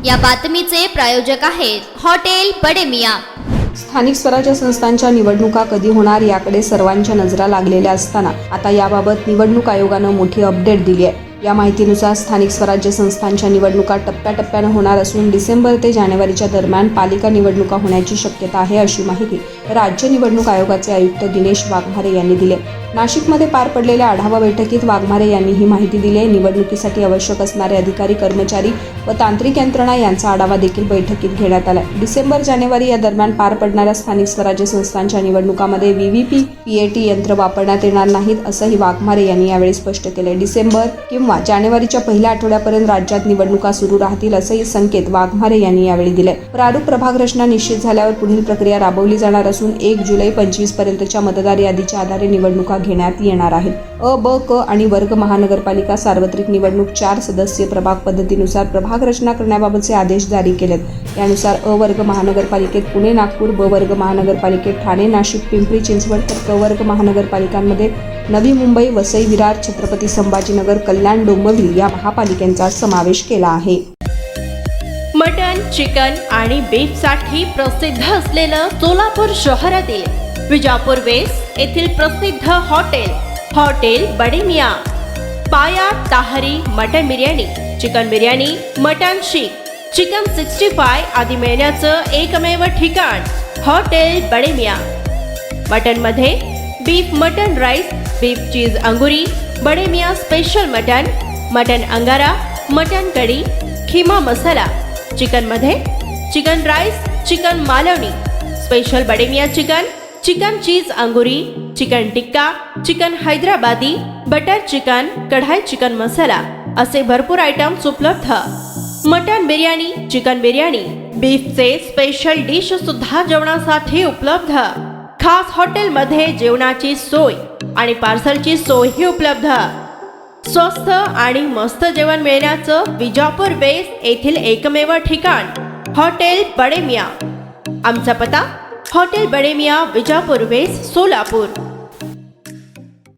या बातमीचे प्रायोजक आहेत हॉटेल बडे मियां। स्थानिक स्वराज्य संस्थांच्या निवडणुका कधी होणार याकडे सर्वांच्या नजरा लागलेल्या असताना आता याबाबत निवडणूक आयोगानं मोठी अपडेट दिली आहे। या माहितीनुसार स्थानिक स्वराज्य संस्थांच्या निवडणुका टप्प्याटप्प्यानं होणार असून डिसेंबर ते जानेवारीच्या दरम्यान पालिका निवडणुका होण्याची शक्यता आहे, अशी माहिती राज्य निवडणूक आयोगाचे आयुक्त दिनेश वाघमारे यांनी दिली। नाशिकमध्ये पार पडलेल्या आढावा बैठकीत वाघमारे यांनी ही माहिती दिली आहे। निवडणुकीसाठी आवश्यक असणारे अधिकारी, कर्मचारी व तांत्रिक यंत्रणा यांचा आढावा देखील बैठकीत घेण्यात आला। डिसेंबर जानेवारी या दरम्यान पार पडणाऱ्या स्थानिक स्वराज्य संस्थांच्या निवडणुकांमध्ये VVPAT यंत्र वापरण्यात येणार नाहीत, असंही वाघमारे यांनी यावेळी स्पष्ट केले। डिसेंबर किंवा जानेवारीच्या पहिल्या आठवड्यापर्यंत राज्यात निवडणुका सुरू राहतील, असेही संकेत वाघमारे यांनी यावेळी दिले। प्रारूप प्रभाग रचना निश्चित झाल्यावर पुढील प्रक्रिया राबवली जाणार असून 1 जुलै 25 पर्यंतच्या मतदार यादीच्या आधारे निवडणुका घेण्यात येणार आहेत। अ, ब, क आणि वर्ग महानगरपालिका सार्वत्रिक निवडणूक 4 सदस्यीय प्रभाग पद्धतीनुसार प्रभाग रचना करण्याबाबतचे आदेश जारी केलेत। यानुसार अ वर्ग महानगरपालिकेत पुणे, नागपूर, ब वर्ग महानगरपालिकेत ठाणे, नाशिक, पिंपरी चिंचवड, तर क वर्ग महानगरपालिकांमध्ये नवी मुंबई, वसई विरार, छत्रपती संभाजीनगर, कल्याण, डोंबिवली या महापालिकांचा समावेश केला आहे। मटन, चिकन आणि बीफसाठी प्रसिद्ध असलेलं सोलापूर शहरातील विजापूर वेस्ट येथील प्रसिद्ध hotel Bade Miyan. Paya tahari mutton biryani, chicken biryani, mutton sheekh, chicken 65 आदी मिळण्याचं एकमेव ठिकाण हॉटेल बडे मियां। मटनमध्ये beef mutton rice, beef cheese angoori, Bade Miyan special mutton, mutton angara, mutton kadhi, keema masala. चिकनमध्ये chicken rice, chicken Malvani, special Bade Miyan chicken, chicken cheese angoori, chicken tikka, chicken Hyderabadi, butter chicken, kadai chicken masala असे भरपूर आयटम्स उपलब्ध। मटन बिर्याणी, चिकन बिर्याणी, बीफचे स्पेशल डिश सुद्धा जेवणासाठी उपलब्ध। खास हॉटेलमध्ये जेवणाची सोय आणि पार्सलची सोयही उपलब्ध। स्वस्त आणि मस्त जेवण मिळण्याचं विजापूर वेस्ट येथील एकमेव ठिकाण हॉटेल बडे मियां। आमचा पत्ता हॉटेल बडे मियां, विजापूर वेस्ट, सोलापूर।